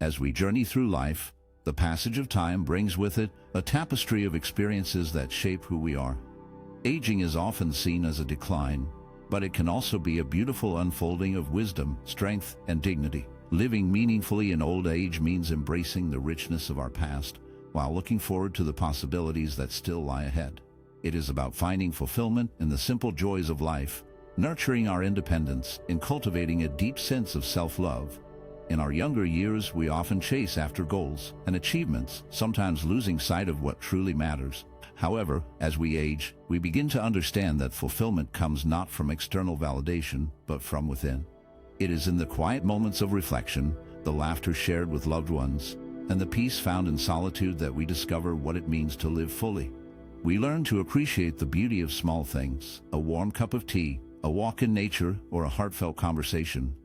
As we journey through life, the passage of time brings with it a tapestry of experiences that shape who we are. Aging is often seen as a decline, but it can also be a beautiful unfolding of wisdom, strength, and dignity. Living meaningfully in old age means embracing the richness of our past while looking forward to the possibilities that still lie ahead. It is about finding fulfillment in the simple joys of life, nurturing our independence, and cultivating a deep sense of self-love. In our younger years, we often chase after goals and achievements, sometimes losing sight of what truly matters. However, as we age, we begin to understand that fulfillment comes not from external validation, but from within. It is in the quiet moments of reflection, the laughter shared with loved ones, and the peace found in solitude that we discover what it means to live fully. We learn to appreciate the beauty of small things, a warm cup of tea, a walk in nature, or a heartfelt conversation.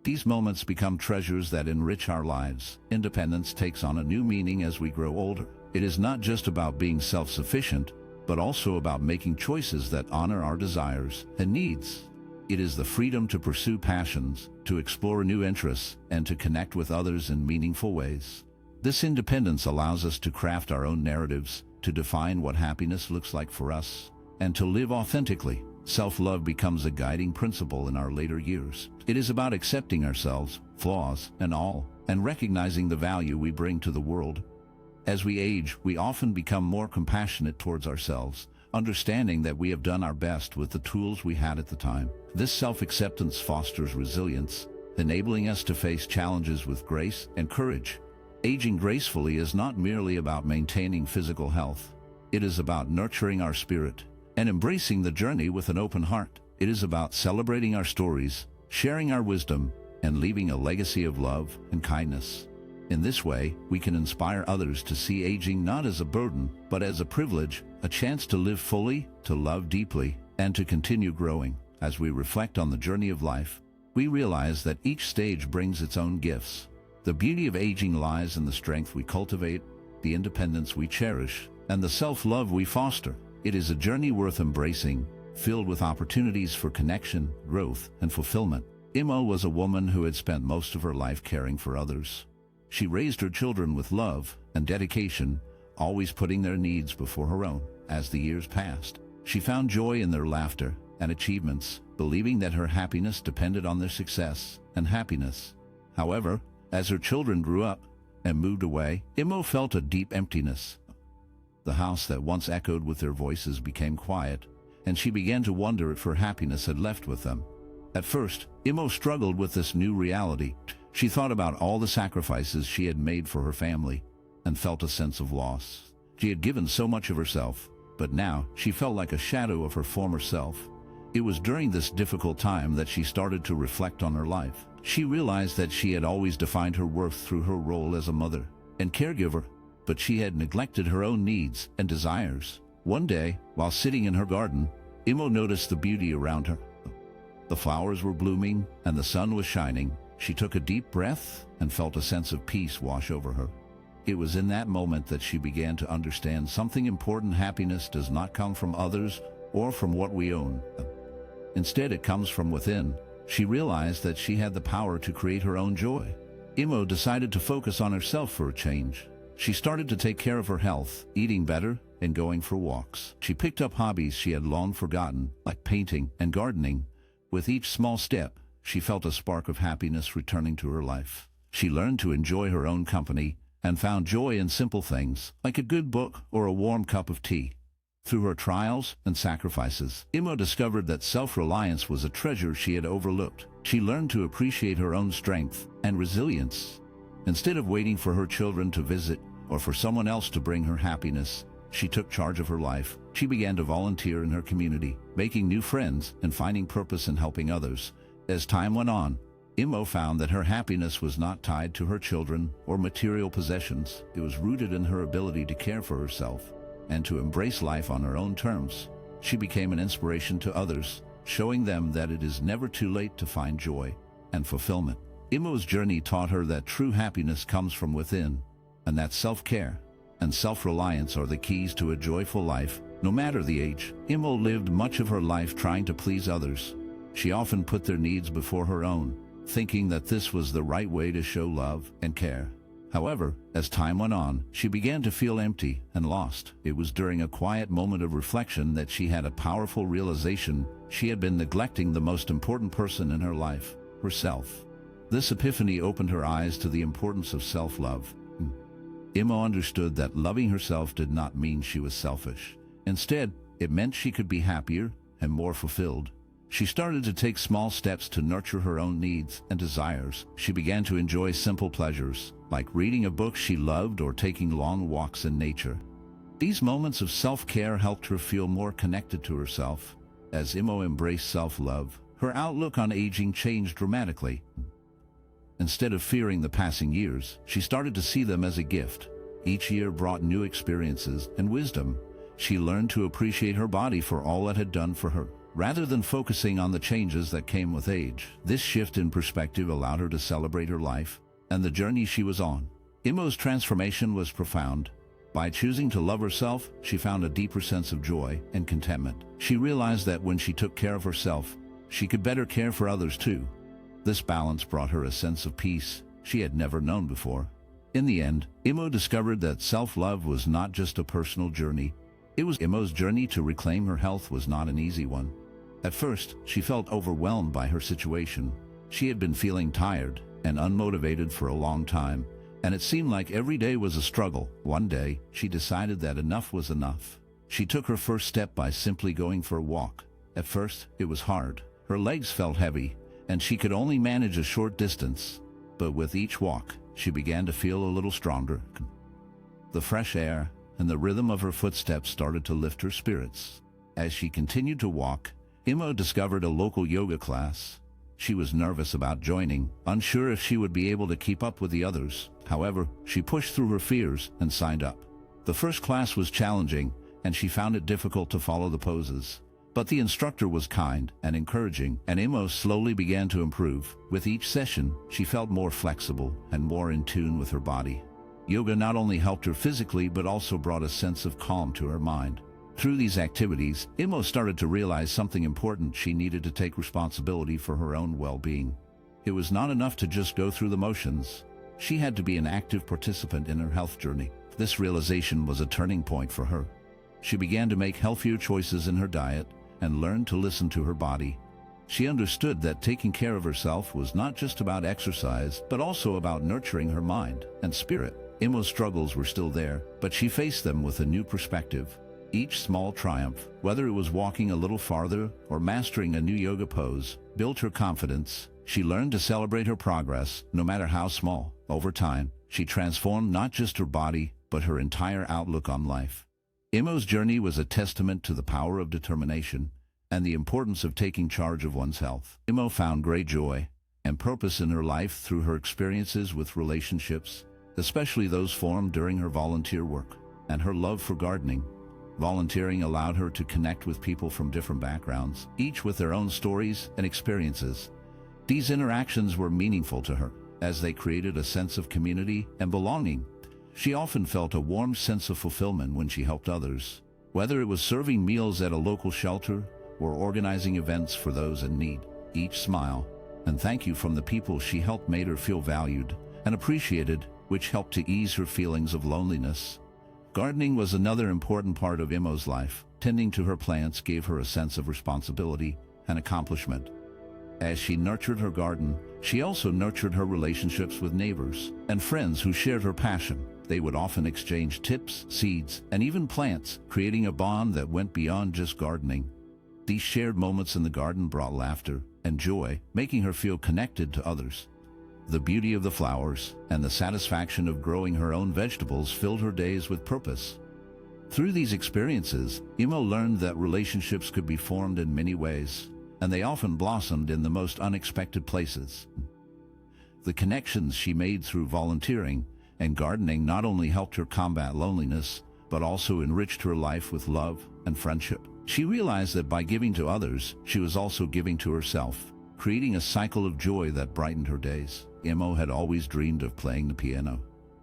These moments become treasures that enrich our lives. Independence takes on a new meaning as we grow older. It is not just about being self-sufficient, but also about making choices that honor our desires and needs. It is the freedom to pursue passions, to explore new interests, and to connect with others in meaningful ways. This independence allows us to craft our own narratives, to define what happiness looks like for us, and to live authentically. Self-love becomes a guiding principle in our later years. It is about accepting ourselves, flaws and all, and recognizing the value we bring to the world. As we age, we often become more compassionate towards ourselves, understanding that we have done our best with the tools we had at the time. This self-acceptance fosters resilience, enabling us to face challenges with grace and courage. Aging gracefully is not merely about maintaining physical health. It is about nurturing our spirit and embracing the journey with an open heart. It is about celebrating our stories, sharing our wisdom, and leaving a legacy of love and kindness. In this way, we can inspire others to see aging not as a burden, but as a privilege, a chance to live fully, to love deeply, and to continue growing. As we reflect on the journey of life, we realize that each stage brings its own gifts. The beauty of aging lies in the strength we cultivate, the independence we cherish, and the self-love we foster. It is a journey worth embracing, filled with opportunities for connection, growth, and fulfillment. Imo was a woman who had spent most of her life caring for others. She raised her children with love and dedication, always putting their needs before her own. As the years passed, she found joy in their laughter and achievements, believing that her happiness depended on their success and happiness. However, as her children grew up and moved away, Imo felt a deep emptiness. The house that once echoed with their voices became quiet, and she began to wonder if her happiness had left with them. At first, Imo struggled with this new reality. She thought about all the sacrifices she had made for her family and felt a sense of loss. She had given so much of herself, but now she felt like a shadow of her former self. It was during this difficult time that she started to reflect on her life. She realized that she had always defined her worth through her role as a mother and caregiver, but she had neglected her own needs and desires. One day, while sitting in her garden, Imo noticed the beauty around her. The flowers were blooming and the sun was shining. She took a deep breath and felt a sense of peace wash over her. It was in that moment that she began to understand something important. Happiness does not come from others or from what we own. Instead, it comes from within. She realized that she had the power to create her own joy. Imo decided to focus on herself for a change. She started to take care of her health, eating better and going for walks. She picked up hobbies she had long forgotten, like painting and gardening. With each small step, she felt a spark of happiness returning to her life. She learned to enjoy her own company and found joy in simple things, like a good book or a warm cup of tea. Through her trials and sacrifices, Imo discovered that self-reliance was a treasure she had overlooked. She learned to appreciate her own strength and resilience. Instead of waiting for her children to visit or for someone else to bring her happiness, she took charge of her life. She began to volunteer in her community, making new friends and finding purpose in helping others. As time went on, Imo found that her happiness was not tied to her children or material possessions. It was rooted in her ability to care for herself and to embrace life on her own terms. She became an inspiration to others, showing them that it is never too late to find joy and fulfillment. Imo's journey taught her that true happiness comes from within, and that self-care and self-reliance are the keys to a joyful life, no matter the age. Imo lived much of her life trying to please others. She often put their needs before her own, thinking that this was the right way to show love and care. However, as time went on, she began to feel empty and lost. It was during a quiet moment of reflection that she had a powerful realization: she had been neglecting the most important person in her life, herself. This epiphany opened her eyes to the importance of self-love. Imo understood that loving herself did not mean she was selfish. Instead, it meant she could be happier and more fulfilled. She started to take small steps to nurture her own needs and desires. She began to enjoy simple pleasures, like reading a book she loved or taking long walks in nature. These moments of self-care helped her feel more connected to herself. As Imo embraced self-love, her outlook on aging changed dramatically. Instead of fearing the passing years, she started to see them as a gift. Each year brought new experiences and wisdom. She learned to appreciate her body for all it had done for her, rather than focusing on the changes that came with age. This shift in perspective allowed her to celebrate her life and the journey she was on. Imo's transformation was profound. By choosing to love herself, she found a deeper sense of joy and contentment. She realized that when she took care of herself, she could better care for others too. This balance brought her a sense of peace she had never known before. In the end, Imo discovered that self-love was not just a personal journey. It was Imo's journey to reclaim her health was not an easy one. At first, she felt overwhelmed by her situation. She had been feeling tired and unmotivated for a long time, and it seemed like every day was a struggle. One day, she decided that enough was enough. She took her first step by simply going for a walk. At first, it was hard. Her legs felt heavy, and she could only manage a short distance. But with each walk, she began to feel a little stronger. The fresh air and the rhythm of her footsteps started to lift her spirits. As she continued to walk, Imo discovered a local yoga class. She was nervous about joining, unsure if she would be able to keep up with the others. However, she pushed through her fears and signed up. The first class was challenging, and she found it difficult to follow the poses. But the instructor was kind and encouraging, and Imo slowly began to improve. With each session, she felt more flexible and more in tune with her body. Yoga not only helped her physically, but also brought a sense of calm to her mind. Through these activities, Imo started to realize something important: she needed to take responsibility for her own well-being. It was not enough to just go through the motions. She had to be an active participant in her health journey. This realization was a turning point for her. She began to make healthier choices in her diet and learned to listen to her body. She understood that taking care of herself was not just about exercise, but also about nurturing her mind and spirit. Imo's struggles were still there, but she faced them with a new perspective. Each small triumph, whether it was walking a little farther or mastering a new yoga pose, built her confidence. She learned to celebrate her progress, no matter how small. Over time, she transformed not just her body, but her entire outlook on life. Imo's journey was a testament to the power of determination and the importance of taking charge of one's health. Imo found great joy and purpose in her life through her experiences with relationships, especially those formed during her volunteer work, and her love for gardening. Volunteering allowed her to connect with people from different backgrounds, each with their own stories and experiences. These interactions were meaningful to her, as they created a sense of community and belonging. She often felt a warm sense of fulfillment when she helped others, whether it was serving meals at a local shelter or organizing events for those in need. Each smile and thank you from the people she helped made her feel valued and appreciated, which helped to ease her feelings of loneliness. Gardening was another important part of Imo's life. Tending to her plants gave her a sense of responsibility and accomplishment. As she nurtured her garden, she also nurtured her relationships with neighbors and friends who shared her passion. They would often exchange tips, seeds, and even plants, creating a bond that went beyond just gardening. These shared moments in the garden brought laughter and joy, making her feel connected to others. The beauty of the flowers and the satisfaction of growing her own vegetables filled her days with purpose. Through these experiences, Imo learned that relationships could be formed in many ways, and they often blossomed in the most unexpected places. The connections she made through volunteering and gardening not only helped her combat loneliness, but also enriched her life with love and friendship. She realized that by giving to others, she was also giving to herself, creating a cycle of joy that brightened her days. Imo had always dreamed of playing the piano.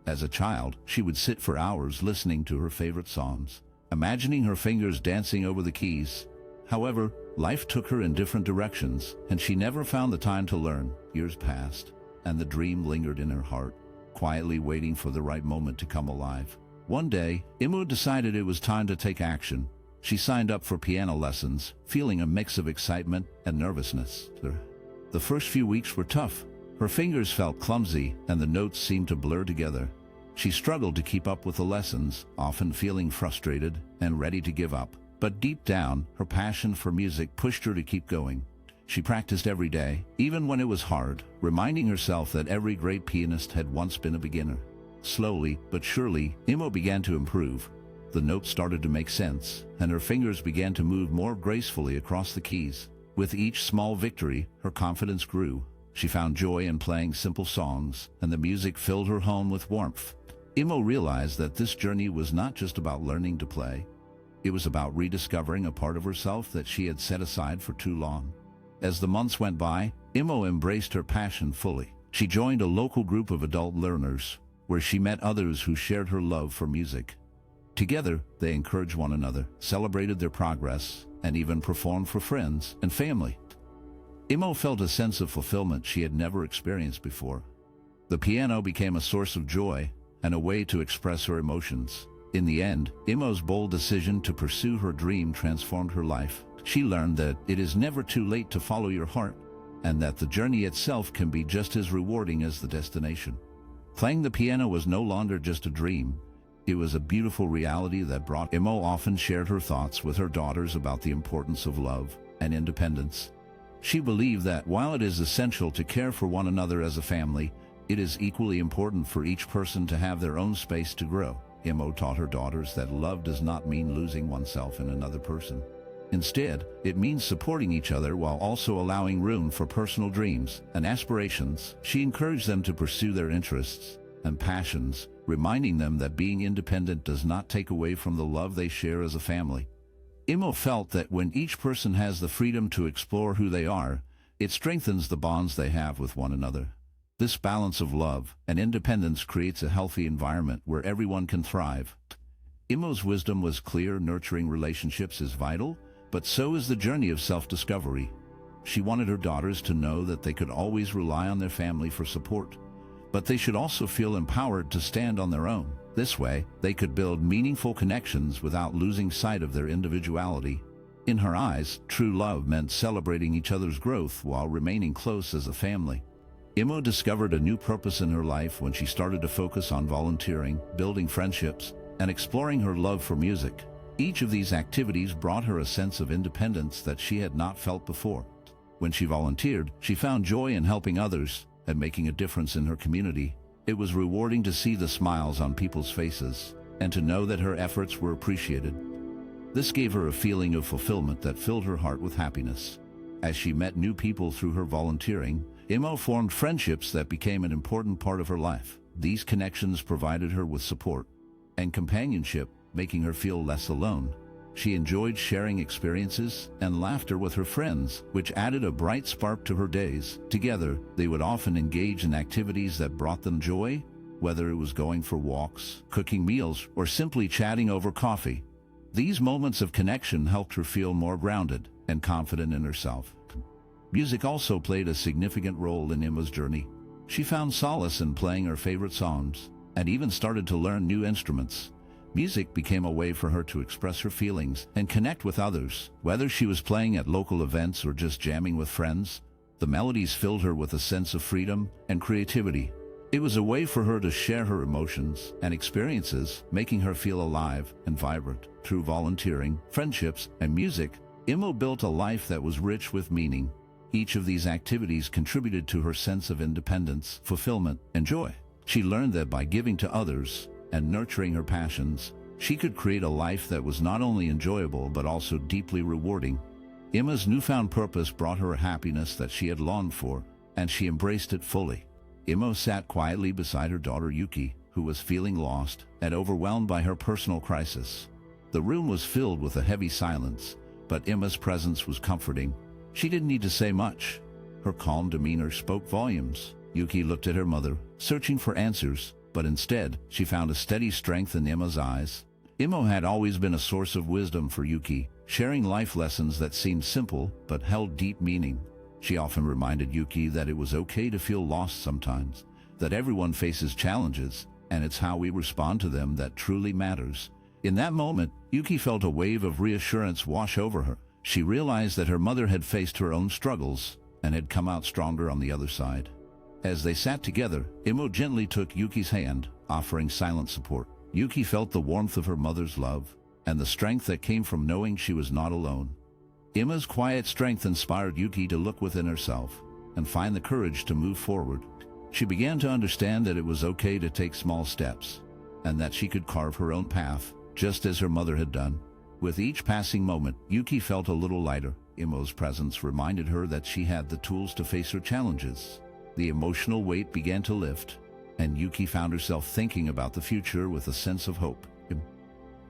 As a child, she would sit for hours listening to her favorite songs, imagining her fingers dancing over the keys. However, life took her in different directions, and she never found the time to learn. Years passed, and the dream lingered in her heart, quietly waiting for the right moment to come alive. One day, Imo decided it was time to take action. She signed up for piano lessons, feeling a mix of excitement and nervousness. The first few weeks were tough. Her fingers felt clumsy and the notes seemed to blur together. She struggled to keep up with the lessons, often feeling frustrated and ready to give up. But deep down, her passion for music pushed her to keep going. She practiced every day, even when it was hard, reminding herself that every great pianist had once been a beginner. Slowly but surely, Imo began to improve. The notes started to make sense, and her fingers began to move more gracefully across the keys. With each small victory, her confidence grew. She found joy in playing simple songs, and the music filled her home with warmth. Imo realized that this journey was not just about learning to play. It was about rediscovering a part of herself that she had set aside for too long. As the months went by, Imo embraced her passion fully. She joined a local group of adult learners, where she met others who shared her love for music. Together, they encouraged one another, celebrated their progress, and even performed for friends and family. Imo felt a sense of fulfillment she had never experienced before. The piano became a source of joy and a way to express her emotions. In the end, Imo's bold decision to pursue her dream transformed her life. She learned that it is never too late to follow your heart, and that the journey itself can be just as rewarding as the destination. Playing the piano was no longer just a dream. It was a beautiful reality that brought Imo often shared her thoughts with her daughters about the importance of love and independence. She believed that while it is essential to care for one another as a family, it is equally important for each person to have their own space to grow. Imo taught her daughters that love does not mean losing oneself in another person. Instead, it means supporting each other while also allowing room for personal dreams and aspirations. She encouraged them to pursue their interests and passions, reminding them that being independent does not take away from the love they share as a family. Imo felt that when each person has the freedom to explore who they are, it strengthens the bonds they have with one another. This balance of love and independence creates a healthy environment where everyone can thrive. Imo's wisdom was clear: nurturing relationships is vital, but so is the journey of self-discovery. She wanted her daughters to know that they could always rely on their family for support, but they should also feel empowered to stand on their own. This way, they could build meaningful connections without losing sight of their individuality. In her eyes, true love meant celebrating each other's growth while remaining close as a family. Imo discovered a new purpose in her life when she started to focus on volunteering, building friendships, and exploring her love for music. Each of these activities brought her a sense of independence that she had not felt before. When she volunteered, she found joy in helping others and making a difference in her community. It was rewarding to see the smiles on people's faces and to know that her efforts were appreciated. This gave her a feeling of fulfillment that filled her heart with happiness. As she met new people through her volunteering, Imo formed friendships that became an important part of her life. These connections provided her with support and companionship, making her feel less alone. She enjoyed sharing experiences and laughter with her friends, which added a bright spark to her days. Together, they would often engage in activities that brought them joy, whether it was going for walks, cooking meals, or simply chatting over coffee. These moments of connection helped her feel more grounded and confident in herself. Music also played a significant role in Imo's journey. She found solace in playing her favorite songs and even started to learn new instruments. Music became a way for her to express her feelings and connect with others. Whether she was playing at local events or just jamming with friends, the melodies filled her with a sense of freedom and creativity. It was a way for her to share her emotions and experiences, making her feel alive and vibrant. Through volunteering, friendships, and music, Imo built a life that was rich with meaning. Each of these activities contributed to her sense of independence, fulfillment, and joy. She learned that by giving to others and nurturing her passions, she could create a life that was not only enjoyable but also deeply rewarding. Imo's newfound purpose brought her a happiness that she had longed for, and she embraced it fully. Imo sat quietly beside her daughter Yuki, who was feeling lost and overwhelmed by her personal crisis. The room was filled with a heavy silence, but Imo's presence was comforting. She didn't need to say much. Her calm demeanor spoke volumes. Yuki looked at her mother, searching for answers, but instead, she found a steady strength in Imo's eyes. Imo had always been a source of wisdom for Yuki, sharing life lessons that seemed simple but held deep meaning. She often reminded Yuki that it was okay to feel lost sometimes, that everyone faces challenges, and it's how we respond to them that truly matters. In that moment, Yuki felt a wave of reassurance wash over her. She realized that her mother had faced her own struggles and had come out stronger on the other side. As they sat together, Imo gently took Yuki's hand, offering silent support. Yuki felt the warmth of her mother's love and the strength that came from knowing she was not alone. Ima's quiet strength inspired Yuki to look within herself and find the courage to move forward. She began to understand that it was okay to take small steps and that she could carve her own path, just as her mother had done. With each passing moment, Yuki felt a little lighter. Imo's presence reminded her that she had the tools to face her challenges. The emotional weight began to lift, and Yuki found herself thinking about the future with a sense of hope.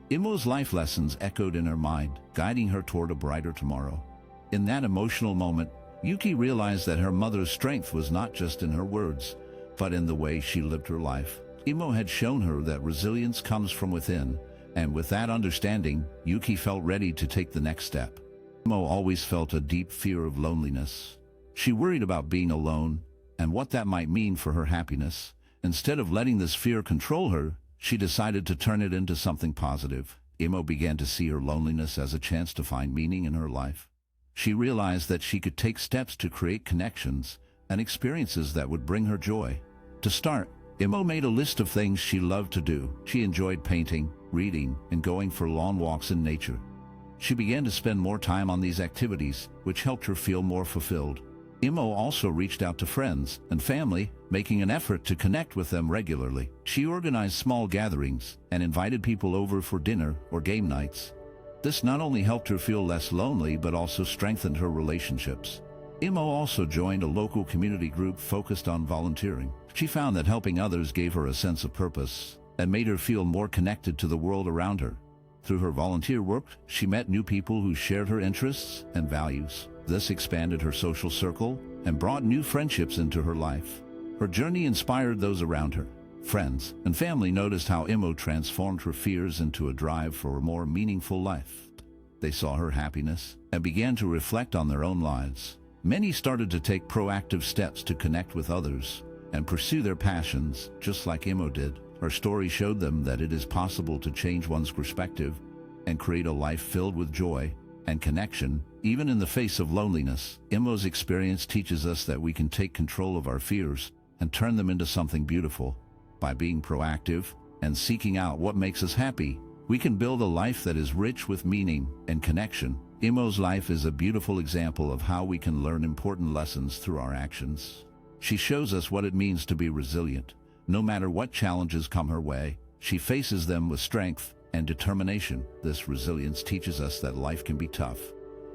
Imo's life lessons echoed in her mind, guiding her toward a brighter tomorrow. In that emotional moment, Yuki realized that her mother's strength was not just in her words, but in the way she lived her life. Imo had shown her that resilience comes from within, and with that understanding, Yuki felt ready to take the next step. Imo always felt a deep fear of loneliness. She worried about being alone and what that might mean for her happiness. Instead of letting this fear control her, she decided to turn it into something positive. Imo began to see her loneliness as a chance to find meaning in her life. She realized that she could take steps to create connections and experiences that would bring her joy. To start, Imo made a list of things she loved to do. She enjoyed painting, reading, and going for long walks in nature. She began to spend more time on these activities, which helped her feel more fulfilled. Imo also reached out to friends and family, making an effort to connect with them regularly. She organized small gatherings and invited people over for dinner or game nights. This not only helped her feel less lonely, but also strengthened her relationships. Imo also joined a local community group focused on volunteering. She found that helping others gave her a sense of purpose and made her feel more connected to the world around her. Through her volunteer work, she met new people who shared her interests and values. This expanded her social circle and brought new friendships into her life. Her journey inspired those around her. Friends and family noticed how Imo transformed her fears into a drive for a more meaningful life. They saw her happiness and began to reflect on their own lives. Many started to take proactive steps to connect with others and pursue their passions, just like Imo did. Her story showed them that it is possible to change one's perspective and create a life filled with joy and connection, even in the face of loneliness. Imo's experience teaches us that we can take control of our fears and turn them into something beautiful. By being proactive and seeking out what makes us happy, we can build a life that is rich with meaning and connection. Imo's life is a beautiful example of how we can learn important lessons through our actions. She shows us what it means to be resilient. No matter what challenges come her way, she faces them with strength and determination. This resilience teaches us that life can be tough,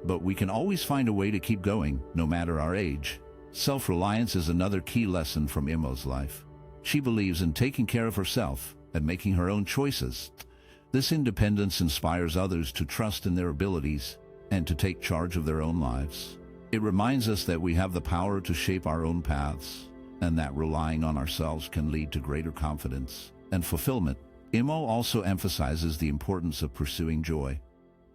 but we can always find a way to keep going, no matter our age. Self-reliance is another key lesson from Imo's life. She believes in taking care of herself and making her own choices. This independence inspires others to trust in their abilities and to take charge of their own lives. It reminds us that we have the power to shape our own paths, and that relying on ourselves can lead to greater confidence and fulfillment. Imo also emphasizes the importance of pursuing joy.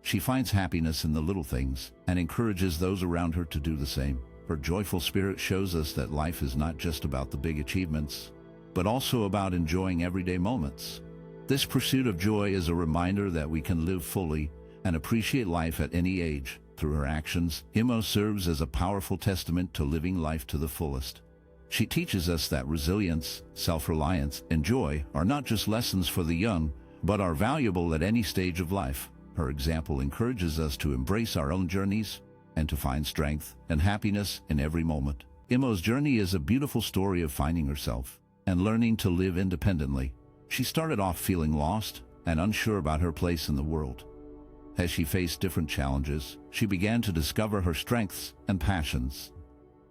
She finds happiness in the little things and encourages those around her to do the same. Her joyful spirit shows us that life is not just about the big achievements, but also about enjoying everyday moments. This pursuit of joy is a reminder that we can live fully and appreciate life at any age. Through her actions, Imo serves as a powerful testament to living life to the fullest. She teaches us that resilience, self-reliance, and joy are not just lessons for the young, but are valuable at any stage of life. Her example encourages us to embrace our own journeys and to find strength and happiness in every moment. Imo's journey is a beautiful story of finding herself and learning to live independently. She started off feeling lost and unsure about her place in the world. As she faced different challenges, she began to discover her strengths and passions.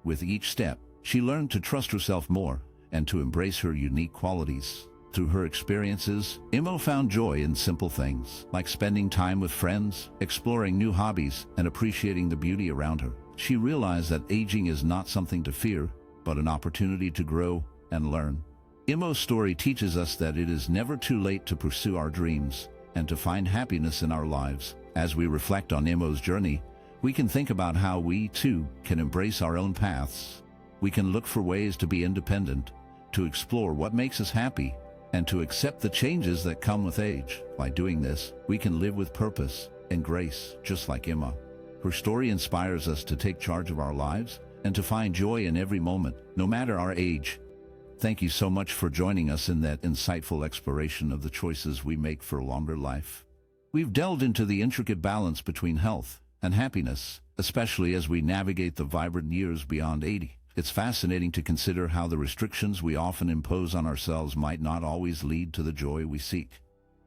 With each step, she learned to trust herself more and to embrace her unique qualities. Through her experiences, Imo found joy in simple things, like spending time with friends, exploring new hobbies, and appreciating the beauty around her. She realized that aging is not something to fear, but an opportunity to grow and learn. Imo's story teaches us that it is never too late to pursue our dreams and to find happiness in our lives. As we reflect on Imo's journey, we can think about how we, too, can embrace our own paths. We can look for ways to be independent to explore what makes us happy, and to accept the changes that come with age. By doing this, we can live with purpose and grace, just like Emma. Her story inspires us to take charge of our lives and to find joy in every moment, no matter our age. Thank you so much for joining us in that insightful exploration of the choices we make for a longer life. We've delved into the intricate balance between health and happiness, especially as we navigate the vibrant years beyond 80. It's fascinating to consider how the restrictions we often impose on ourselves might not always lead to the joy we seek.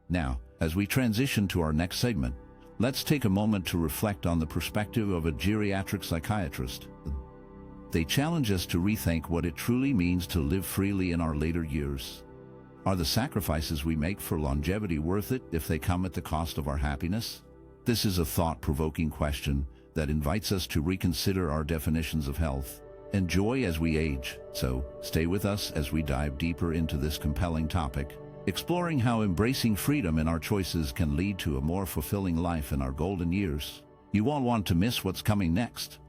Now, as we transition to our next segment, let's take a moment to reflect on the perspective of a geriatric psychiatrist. They challenge us to rethink what it truly means to live freely in our later years. Are the sacrifices we make for longevity worth it if they come at the cost of our happiness? This is a thought-provoking question that invites us to reconsider our definitions of health and joy as we age. So, stay with us as we dive deeper into this compelling topic, exploring how embracing freedom in our choices can lead to a more fulfilling life in our golden years. You won't want to miss what's coming next.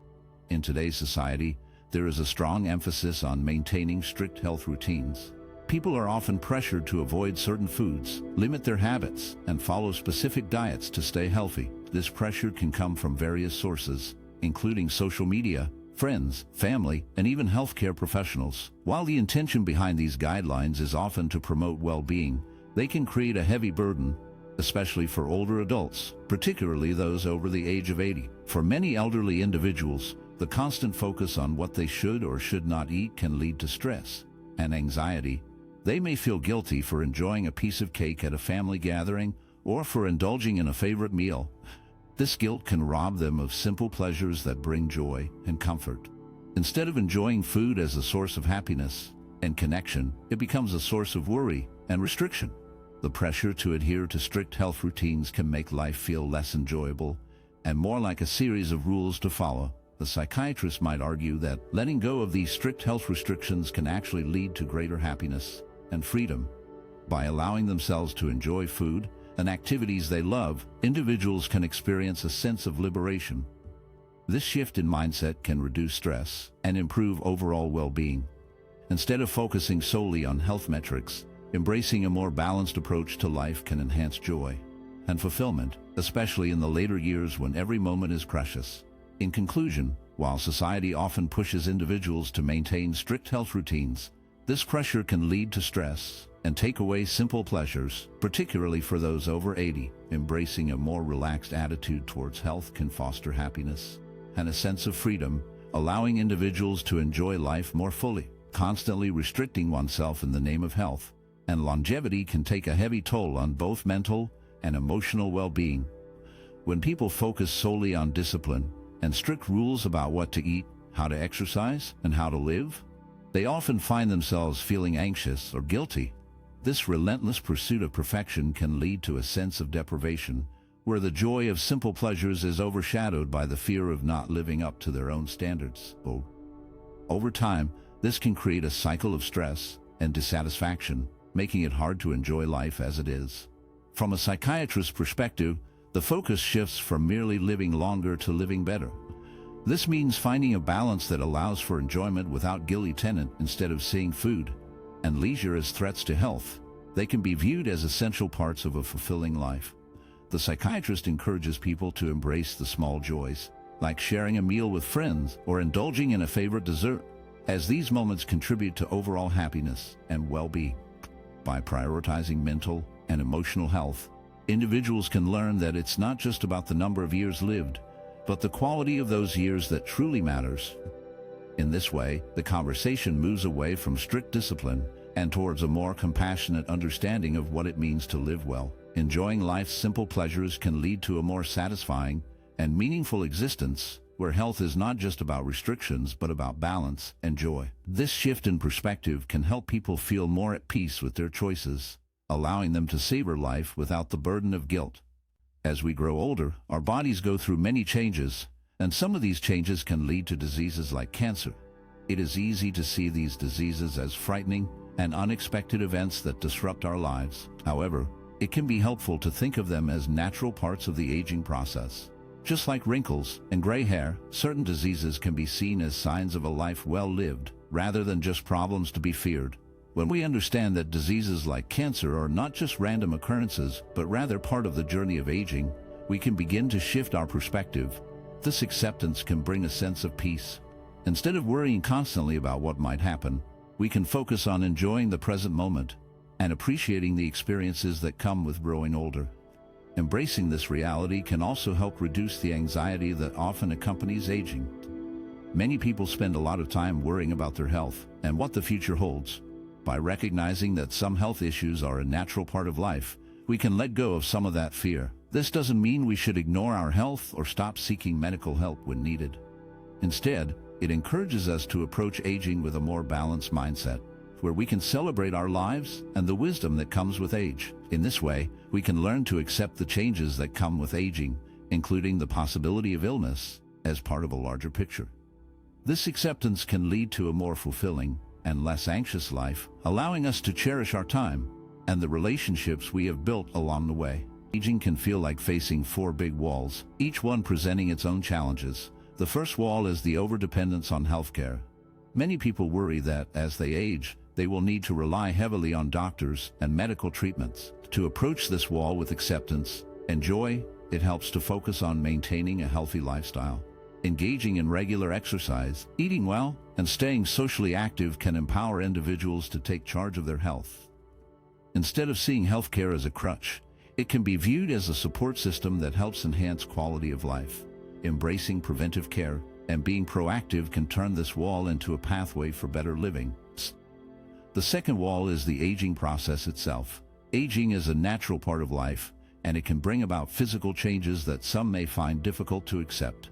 In today's society, there is a strong emphasis on maintaining strict health routines. People are often pressured to avoid certain foods, limit their habits, and follow specific diets to stay healthy. This pressure can come from various sources, including social media, friends, family, and even healthcare professionals. While the intention behind these guidelines is often to promote well-being, they can create a heavy burden, especially for older adults, particularly those over the age of 80. For many elderly individuals, the constant focus on what they should or should not eat can lead to stress and anxiety. They may feel guilty for enjoying a piece of cake at a family gathering or for indulging in a favorite meal. This guilt can rob them of simple pleasures that bring joy and comfort. Instead of enjoying food as a source of happiness and connection, it becomes a source of worry and restriction. The pressure to adhere to strict health routines can make life feel less enjoyable and more like a series of rules to follow. The psychiatrist might argue that letting go of these strict health restrictions can actually lead to greater happiness and freedom. By allowing themselves to enjoy food and activities they love, individuals can experience a sense of liberation. This shift in mindset can reduce stress and improve overall well-being. Instead of focusing solely on health metrics, embracing a more balanced approach to life can enhance joy and fulfillment, especially in the later years when every moment is precious. In conclusion, while society often pushes individuals to maintain strict health routines, this pressure can lead to stress and take away simple pleasures, particularly for those over 80. Embracing a more relaxed attitude towards health can foster happiness and a sense of freedom, allowing individuals to enjoy life more fully. Constantly restricting oneself in the name of health and longevity can take a heavy toll on both mental and emotional well-being. When people focus solely on discipline and strict rules about what to eat, how to exercise, and how to live, they often find themselves feeling anxious or guilty. This relentless pursuit of perfection can lead to a sense of deprivation, where the joy of simple pleasures is overshadowed by the fear of not living up to their own standards. Over time, this can create a cycle of stress and dissatisfaction, making it hard to enjoy life as it is. From a psychiatrist's perspective, the focus shifts from merely living longer to living better. This means finding a balance that allows for enjoyment without guilt instead of seeing food and leisure as threats to health. They can be viewed as essential parts of a fulfilling life. The psychiatrist encourages people to embrace the small joys, like sharing a meal with friends or indulging in a favorite dessert, as these moments contribute to overall happiness and well-being. By prioritizing mental and emotional health, individuals can learn that it's not just about the number of years lived, but the quality of those years that truly matters. In this way, the conversation moves away from strict discipline and towards a more compassionate understanding of what it means to live well. Enjoying life's simple pleasures can lead to a more satisfying and meaningful existence, where health is not just about restrictions but about balance and joy. This shift in perspective can help people feel more at peace with their choices, allowing them to savor life without the burden of guilt. As we grow older, our bodies go through many changes, and some of these changes can lead to diseases like cancer. It is easy to see these diseases as frightening and unexpected events that disrupt our lives. However, it can be helpful to think of them as natural parts of the aging process. Just like wrinkles and gray hair, certain diseases can be seen as signs of a life well lived, rather than just problems to be feared. When we understand that diseases like cancer are not just random occurrences, but rather part of the journey of aging, we can begin to shift our perspective. This acceptance can bring a sense of peace. Instead of worrying constantly about what might happen, we can focus on enjoying the present moment and appreciating the experiences that come with growing older. Embracing this reality can also help reduce the anxiety that often accompanies aging. Many people spend a lot of time worrying about their health and what the future holds. By recognizing that some health issues are a natural part of life, we can let go of some of that fear. This doesn't mean we should ignore our health or stop seeking medical help when needed. Instead, it encourages us to approach aging with a more balanced mindset, where we can celebrate our lives and the wisdom that comes with age. In this way, we can learn to accept the changes that come with aging, including the possibility of illness, as part of a larger picture. This acceptance can lead to a more fulfilling and less anxious life, allowing us to cherish our time and the relationships we have built along the way. Aging can feel like facing four big walls, each one presenting its own challenges. The first wall is the overdependence on healthcare. Many people worry that, as they age, they will need to rely heavily on doctors and medical treatments. To approach this wall with acceptance and joy, it helps to focus on maintaining a healthy lifestyle. Engaging in regular exercise, eating well, and staying socially active can empower individuals to take charge of their health. Instead of seeing healthcare as a crutch, it can be viewed as a support system that helps enhance quality of life. Embracing preventive care and being proactive can turn this wall into a pathway for better living. The second wall is the aging process itself. Aging is a natural part of life, and it can bring about physical changes that some may find difficult to accept.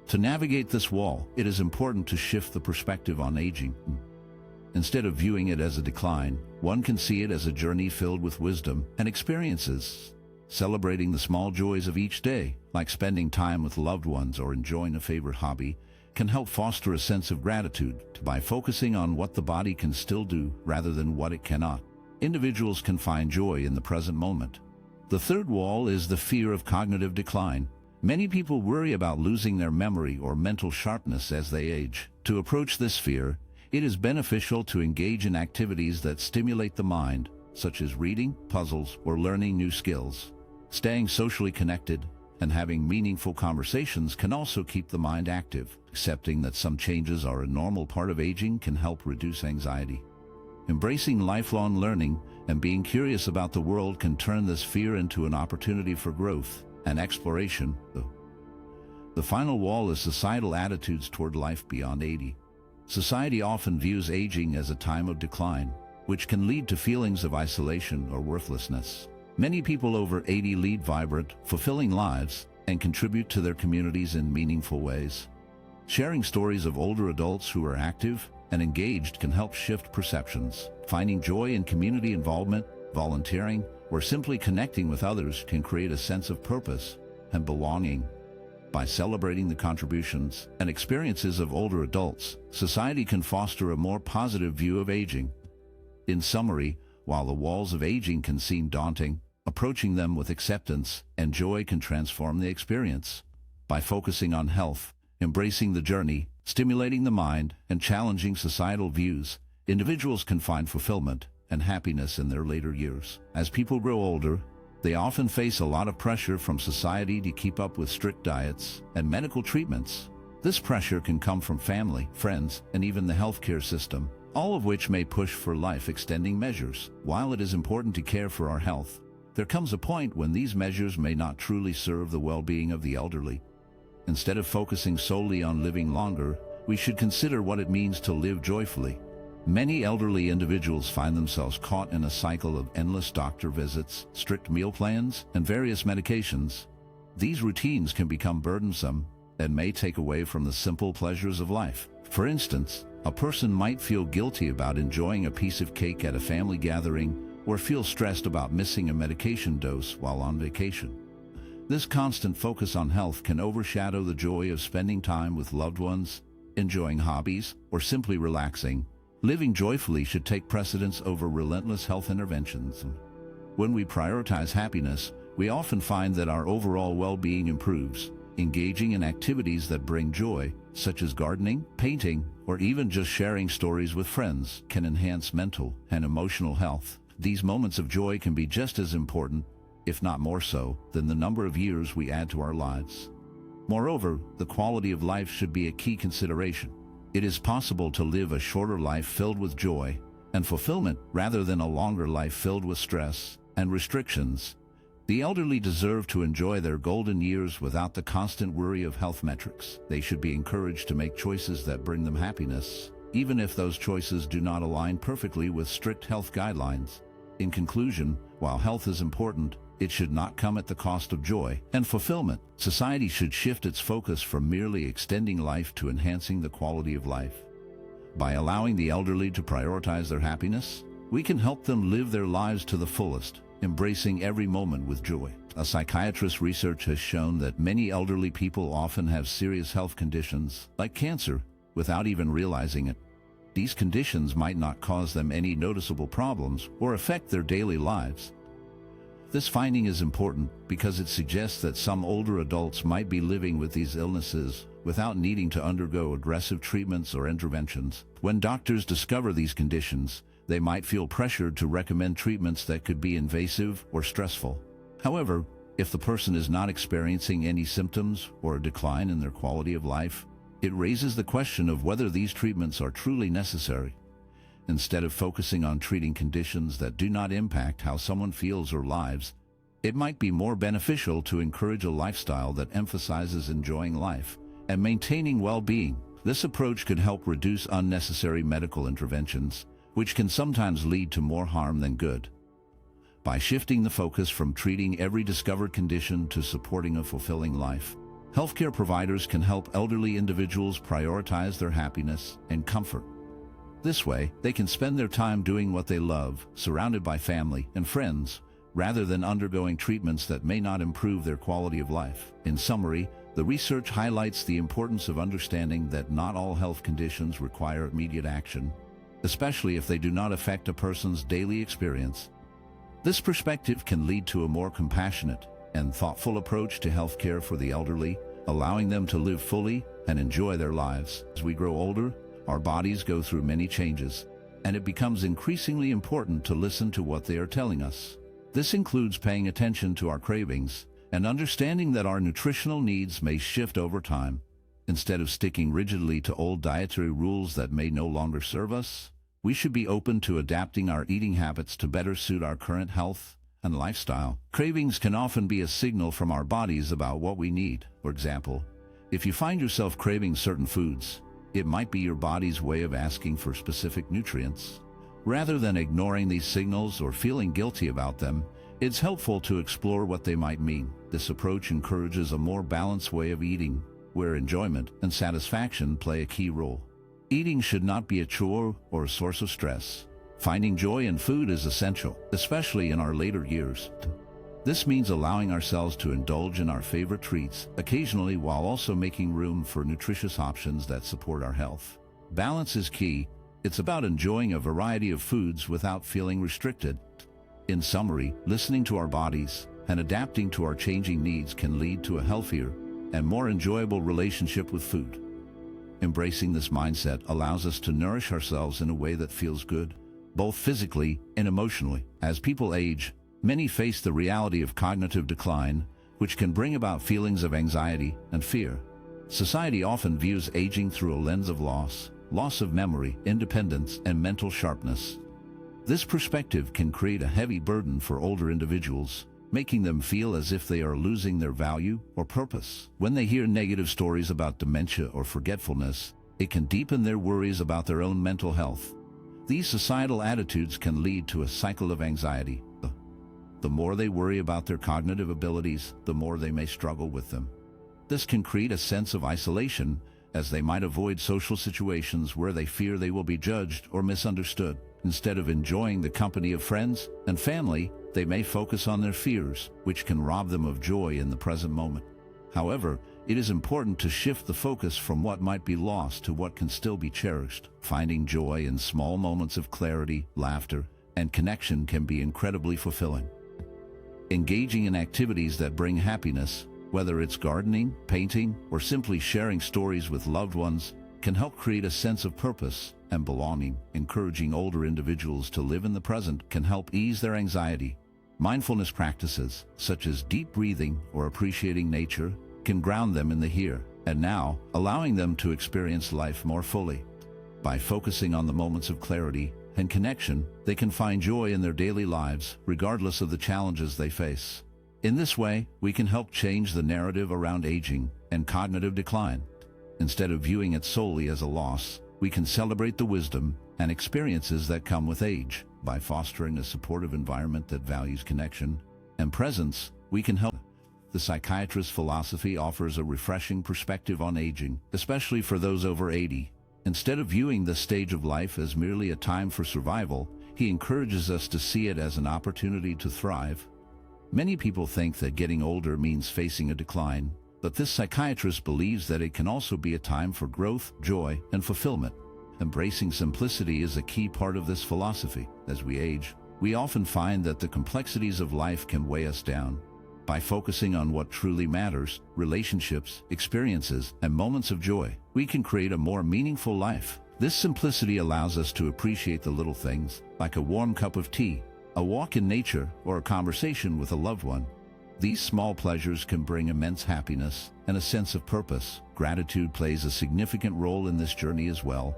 To navigate this wall, it is important to shift the perspective on aging. Instead of viewing it as a decline, one can see it as a journey filled with wisdom and experiences. Celebrating the small joys of each day, like spending time with loved ones or enjoying a favorite hobby, can help foster a sense of gratitude by focusing on what the body can still do rather than what it cannot. Individuals can find joy in the present moment. The third wall is the fear of cognitive decline. Many people worry about losing their memory or mental sharpness as they age. To approach this fear, it is beneficial to engage in activities that stimulate the mind, such as reading, puzzles, or learning new skills. Staying socially connected and having meaningful conversations can also keep the mind active. Accepting that some changes are a normal part of aging can help reduce anxiety. Embracing lifelong learning and being curious about the world can turn this fear into an opportunity for growth and exploration. The final wall is societal attitudes toward life beyond 80. Society often views aging as a time of decline, which can lead to feelings of isolation or worthlessness. Many people over 80 lead vibrant, fulfilling lives and contribute to their communities in meaningful ways. Sharing stories of older adults who are active and engaged can help shift perceptions. Finding joy in community involvement, volunteering, or simply connecting with others can create a sense of purpose and belonging. By celebrating the contributions and experiences of older adults, society can foster a more positive view of aging. In summary, while the walls of aging can seem daunting, approaching them with acceptance and joy can transform the experience. By focusing on health, embracing the journey, stimulating the mind, and challenging societal views, individuals can find fulfillment and happiness in their later years. As people grow older, they often face a lot of pressure from society to keep up with strict diets and medical treatments. This pressure can come from family, friends, and even the healthcare system, all of which may push for life-extending measures. While it is important to care for our health, there comes a point when these measures may not truly serve the well-being of the elderly. Instead of focusing solely on living longer, we should consider what it means to live joyfully. Many elderly individuals find themselves caught in a cycle of endless doctor visits, strict meal plans, and various medications. These routines can become burdensome and may take away from the simple pleasures of life. For instance, a person might feel guilty about enjoying a piece of cake at a family gathering or feel stressed about missing a medication dose while on vacation. This constant focus on health can overshadow the joy of spending time with loved ones, enjoying hobbies, or simply relaxing. Living joyfully should take precedence over relentless health interventions. When we prioritize happiness, we often find that our overall well-being improves. Engaging in activities that bring joy, such as gardening, painting, or even just sharing stories with friends, can enhance mental and emotional health. These moments of joy can be just as important, if not more so, than the number of years we add to our lives. Moreover, the quality of life should be a key consideration. It is possible to live a shorter life filled with joy and fulfillment rather than a longer life filled with stress and restrictions. The elderly deserve to enjoy their golden years without the constant worry of health metrics. They should be encouraged to make choices that bring them happiness, even if those choices do not align perfectly with strict health guidelines. In conclusion, while health is important, it should not come at the cost of joy and fulfillment. Society should shift its focus from merely extending life to enhancing the quality of life. By allowing the elderly to prioritize their happiness, we can help them live their lives to the fullest, embracing every moment with joy. A psychiatrist's research has shown that many elderly people often have serious health conditions, like cancer, without even realizing it. These conditions might not cause them any noticeable problems or affect their daily lives. This finding is important because it suggests that some older adults might be living with these illnesses without needing to undergo aggressive treatments or interventions. When doctors discover these conditions, they might feel pressured to recommend treatments that could be invasive or stressful. However, if the person is not experiencing any symptoms or a decline in their quality of life, it raises the question of whether these treatments are truly necessary. Instead of focusing on treating conditions that do not impact how someone feels or lives, it might be more beneficial to encourage a lifestyle that emphasizes enjoying life and maintaining well-being. This approach could help reduce unnecessary medical interventions, which can sometimes lead to more harm than good. By shifting the focus from treating every discovered condition to supporting a fulfilling life, healthcare providers can help elderly individuals prioritize their happiness and comfort. This way, they can spend their time doing what they love, surrounded by family and friends, rather than undergoing treatments that may not improve their quality of life. In summary, the research highlights the importance of understanding that not all health conditions require immediate action, especially if they do not affect a person's daily experience. This perspective can lead to a more compassionate and thoughtful approach to healthcare for the elderly, allowing them to live fully and enjoy their lives. As we grow older, our bodies go through many changes, and it becomes increasingly important to listen to what they are telling us. This includes paying attention to our cravings and understanding that our nutritional needs may shift over time. Instead of sticking rigidly to old dietary rules that may no longer serve us, we should be open to adapting our eating habits to better suit our current health and lifestyle. Cravings can often be a signal from our bodies about what we need. For example, if you find yourself craving certain foods, it might be your body's way of asking for specific nutrients. Rather than ignoring these signals or feeling guilty about them, it's helpful to explore what they might mean. This approach encourages a more balanced way of eating, where enjoyment and satisfaction play a key role. Eating should not be a chore or a source of stress. Finding joy in food is essential, especially in our later years. This means allowing ourselves to indulge in our favorite treats occasionally while also making room for nutritious options that support our health. Balance is key. It's about enjoying a variety of foods without feeling restricted. In summary, listening to our bodies and adapting to our changing needs can lead to a healthier and more enjoyable relationship with food. Embracing this mindset allows us to nourish ourselves in a way that feels good, both physically and emotionally. As people age, many face the reality of cognitive decline, which can bring about feelings of anxiety and fear. Society often views aging through a lens of loss of memory, independence, and mental sharpness. This perspective can create a heavy burden for older individuals, making them feel as if they are losing their value or purpose. When they hear negative stories about dementia or forgetfulness, it can deepen their worries about their own mental health. These societal attitudes can lead to a cycle of anxiety. The more they worry about their cognitive abilities, the more they may struggle with them. This can create a sense of isolation, as they might avoid social situations where they fear they will be judged or misunderstood. Instead of enjoying the company of friends and family, they may focus on their fears, which can rob them of joy in the present moment. However, it is important to shift the focus from what might be lost to what can still be cherished. Finding joy in small moments of clarity, laughter, and connection can be incredibly fulfilling. Engaging in activities that bring happiness, Whether it's gardening, painting, or simply sharing stories with loved ones, can help create a sense of purpose and belonging. Encouraging older individuals to live in the present can help ease their anxiety. Mindfulness practices, such as deep breathing or appreciating nature, can ground them in the here and now, allowing them to experience life more fully. By focusing on the moments of clarity and connection, they can find joy in their daily lives, regardless of the challenges they face. In this way, we can help change the narrative around aging and cognitive decline. Instead of viewing it solely as a loss, we can celebrate the wisdom and experiences that come with age. By fostering a supportive environment that values connection and presence, we can help. The psychiatrist's philosophy offers a refreshing perspective on aging, especially for those over 80. Instead of viewing this stage of life as merely a time for survival, he encourages us to see it as an opportunity to thrive. Many people think that getting older means facing a decline, but this psychiatrist believes that it can also be a time for growth, joy, and fulfillment. Embracing simplicity is a key part of this philosophy. As we age, we often find that the complexities of life can weigh us down. By focusing on what truly matters, relationships, experiences, and moments of joy, we can create a more meaningful life. This simplicity allows us to appreciate the little things, like a warm cup of tea, a walk in nature, or a conversation with a loved one. These small pleasures can bring immense happiness and a sense of purpose. Gratitude plays a significant role in this journey as well.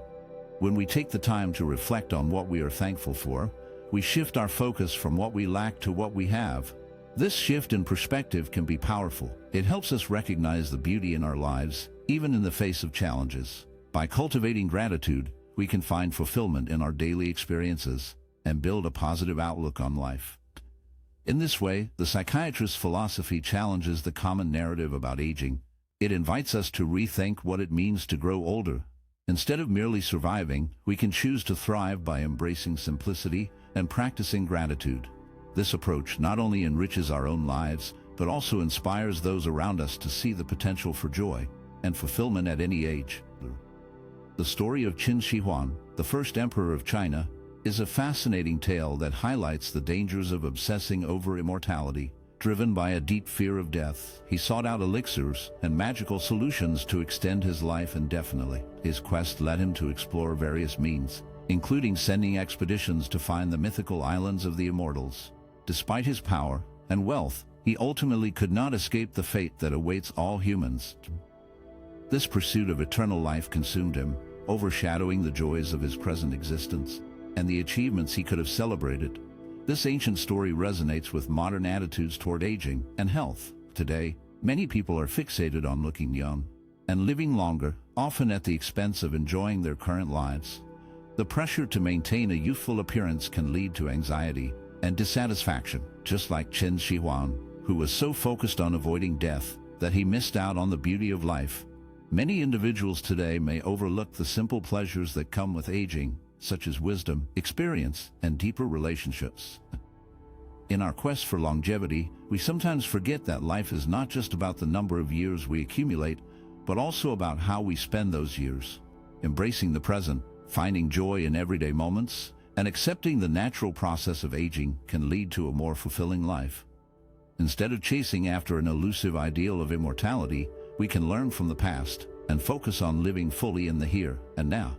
When we take the time to reflect on what we are thankful for, we shift our focus from what we lack to what we have. This shift in perspective can be powerful. It helps us recognize the beauty in our lives, even in the face of challenges. By cultivating gratitude, we can find fulfillment in our daily experiences and build a positive outlook on life. In this way, the psychiatrist's philosophy challenges the common narrative about aging. It invites us to rethink what it means to grow older. Instead of merely surviving, we can choose to thrive by embracing simplicity and practicing gratitude. This approach not only enriches our own lives, but also inspires those around us to see the potential for joy and fulfillment at any age. The story of Qin Shi Huang, the first emperor of China, is a fascinating tale that highlights the dangers of obsessing over immortality. Driven by a deep fear of death, he sought out elixirs and magical solutions to extend his life indefinitely. His quest led him to explore various means, including sending expeditions to find the mythical islands of the immortals. Despite his power and wealth, he ultimately could not escape the fate that awaits all humans. This pursuit of eternal life consumed him, overshadowing the joys of his present existence and the achievements he could have celebrated. This ancient story resonates with modern attitudes toward aging and health. Today, many people are fixated on looking young and living longer, often at the expense of enjoying their current lives. The pressure to maintain a youthful appearance can lead to anxiety and dissatisfaction, just like Qin Shi Huang, who was so focused on avoiding death that he missed out on the beauty of life. Many individuals today may overlook the simple pleasures that come with aging, such as wisdom, experience, and deeper relationships. In our quest for longevity, we sometimes forget that life is not just about the number of years we accumulate, but also about how we spend those years. Embracing the present, finding joy in everyday moments, and accepting the natural process of aging can lead to a more fulfilling life. Instead of chasing after an elusive ideal of immortality, we can learn from the past and focus on living fully in the here and now.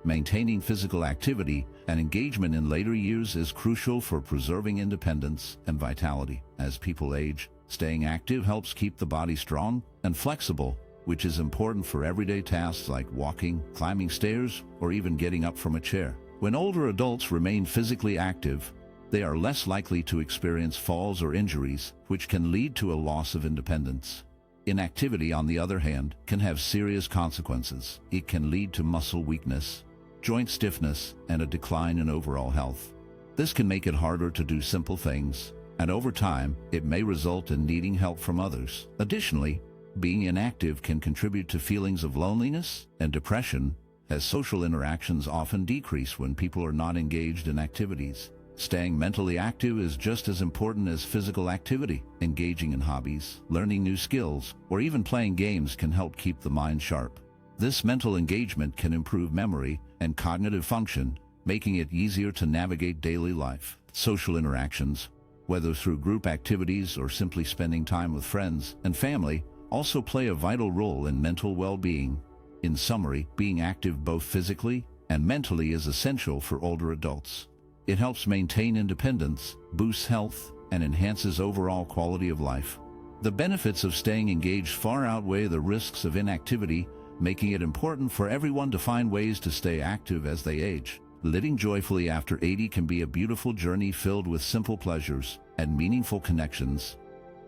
Maintaining physical activity and engagement in later years is crucial for preserving independence and vitality. As people age, staying active helps keep the body strong and flexible, which is important for everyday tasks like walking, climbing stairs, or even getting up from a chair. When older adults remain physically active, they are less likely to experience falls or injuries, which can lead to a loss of independence. Inactivity, on the other hand, can have serious consequences. It can lead to muscle weakness, joint stiffness, and a decline in overall health. This can make it harder to do simple things, and over time, it may result in needing help from others. Additionally, being inactive can contribute to feelings of loneliness and depression, as social interactions often decrease when people are not engaged in activities. Staying mentally active is just as important as physical activity. Engaging in hobbies, learning new skills, or even playing games can help keep the mind sharp. This mental engagement can improve memory and cognitive function, making it easier to navigate daily life. Social interactions, whether through group activities or simply spending time with friends and family, also play a vital role in mental well-being. In summary, being active both physically and mentally is essential for older adults. It helps maintain independence, boosts health, and enhances overall quality of life. The benefits of staying engaged far outweigh the risks of inactivity, making it important for everyone to find ways to stay active as they age. Living joyfully after 80 can be a beautiful journey filled with simple pleasures and meaningful connections.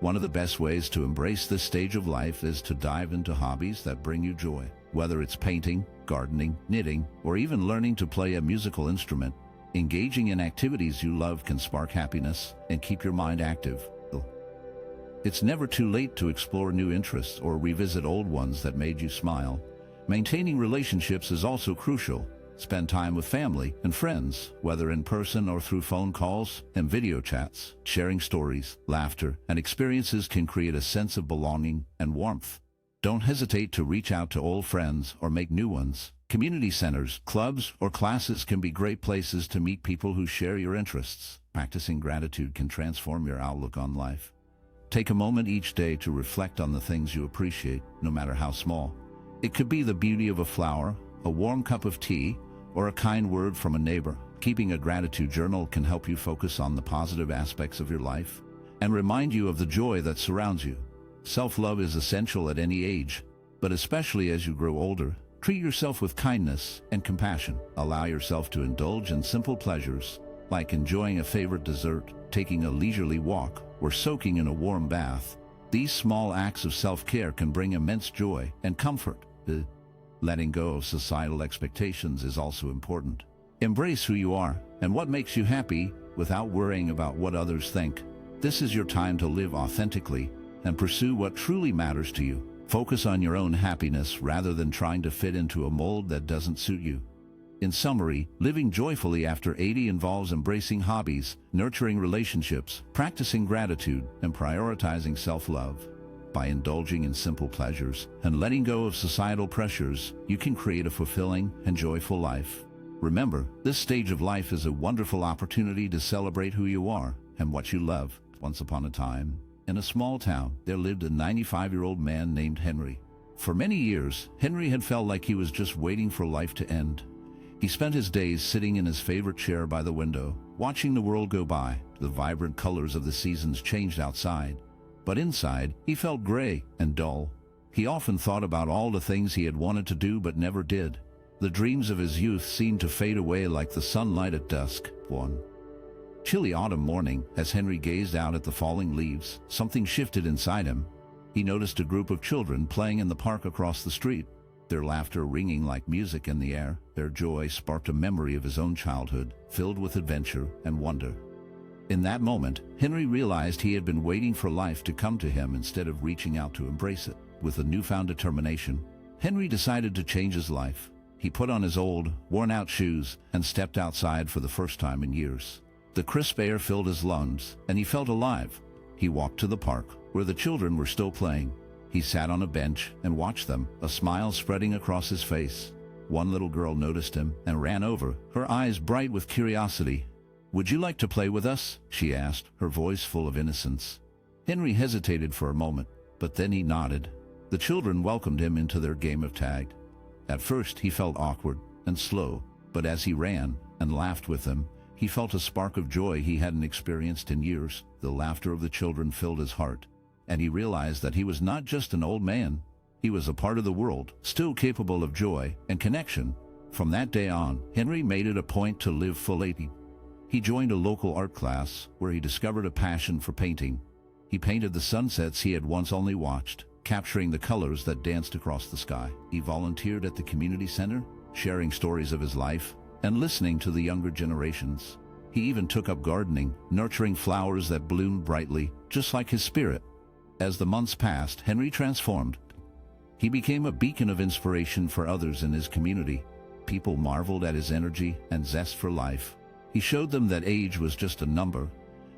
One of the best ways to embrace this stage of life is to dive into hobbies that bring you joy. Whether it's painting, gardening, knitting, or even learning to play a musical instrument, engaging in activities you love can spark happiness and keep your mind active. It's never too late to explore new interests or revisit old ones that made you smile. Maintaining relationships is also crucial. Spend time with family and friends, whether in person or through phone calls and video chats. Sharing stories, laughter, and experiences can create a sense of belonging and warmth. Don't hesitate to reach out to old friends or make new ones. Community centers, clubs, or classes can be great places to meet people who share your interests. Practicing gratitude can transform your outlook on life. Take a moment each day to reflect on the things you appreciate, no matter how small. It could be the beauty of a flower, a warm cup of tea, or a kind word from a neighbor. Keeping a gratitude journal can help you focus on the positive aspects of your life and remind you of the joy that surrounds you. Self-love is essential at any age, but especially as you grow older. Treat yourself with kindness and compassion. Allow yourself to indulge in simple pleasures, like enjoying a favorite dessert, taking a leisurely walk, or soaking in a warm bath. These small acts of self-care can bring immense joy and comfort. Letting go of societal expectations is also important. Embrace who you are and what makes you happy without worrying about what others think. This is your time to live authentically and pursue what truly matters to you. Focus on your own happiness rather than trying to fit into a mold that doesn't suit you. In summary, living joyfully after 80 involves embracing hobbies, nurturing relationships, practicing gratitude, and prioritizing self-love. By indulging in simple pleasures and letting go of societal pressures, you can create a fulfilling and joyful life. Remember, this stage of life is a wonderful opportunity to celebrate who you are and what you love. Once upon a time, in a small town, there lived a 95-year-old man named Henry. For many years, Henry had felt like he was just waiting for life to end. He spent his days sitting in his favorite chair by the window, watching the world go by. The vibrant colors of the seasons changed outside, but inside, he felt gray and dull. He often thought about all the things he had wanted to do but never did. The dreams of his youth seemed to fade away like the sunlight at dusk. One chilly autumn morning, as Henry gazed out at the falling leaves, something shifted inside him. He noticed a group of children playing in the park across the street, their laughter ringing like music in the air. Their joy sparked a memory of his own childhood, filled with adventure and wonder. In that moment, Henry realized he had been waiting for life to come to him instead of reaching out to embrace it. With a newfound determination, Henry decided to change his life. He put on his old, worn-out shoes and stepped outside for the first time in years. The crisp air filled his lungs, and he felt alive. He walked to the park, where the children were still playing. He sat on a bench and watched them, a smile spreading across his face. One little girl noticed him and ran over, her eyes bright with curiosity. "Would you like to play with us?" she asked, her voice full of innocence. Henry hesitated for a moment, but then he nodded. The children welcomed him into their game of tag. At first, he felt awkward and slow, but as he ran and laughed with them, he felt a spark of joy he hadn't experienced in years. The laughter of the children filled his heart, and he realized that he was not just an old man. He was a part of the world, still capable of joy and connection. From that day on, Henry made it a point to live fully. He joined a local art class, where he discovered a passion for painting. He painted the sunsets he had once only watched, capturing the colors that danced across the sky. He volunteered at the community center, sharing stories of his life and listening to the younger generations. He even took up gardening, nurturing flowers that bloomed brightly, just like his spirit. As the months passed, Henry transformed. He became a beacon of inspiration for others in his community. People marveled at his energy and zest for life. He showed them that age was just a number,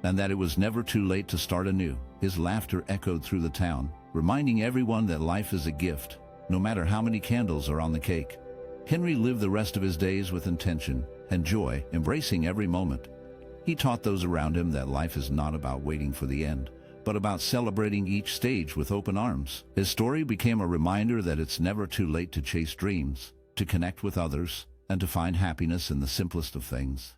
and that it was never too late to start anew. His laughter echoed through the town, reminding everyone that life is a gift, no matter how many candles are on the cake. Henry lived the rest of his days with intention and joy, embracing every moment. he taught those around him that life is not about waiting for the end, but about celebrating each stage with open arms. His story became a reminder that it's never too late to chase dreams, to connect with others, and to find happiness in the simplest of things.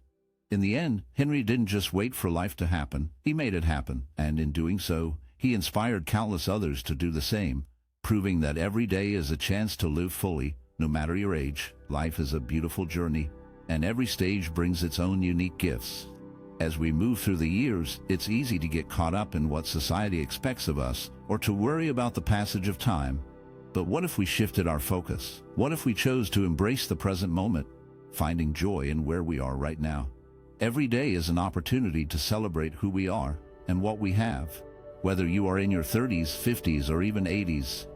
In the end, Henry didn't just wait for life to happen, he made it happen, and in doing so, he inspired countless others to do the same, proving that every day is a chance to live fully, no matter your age. Life is a beautiful journey, and every stage brings its own unique gifts. As we move through the years, it's easy to get caught up in what society expects of us, or to worry about the passage of time. But what if we shifted our focus? What if we chose to embrace the present moment, finding joy in where we are right now? Every day is an opportunity to celebrate who we are and what we have. Whether you are in your 30s, 50s, or even 80s,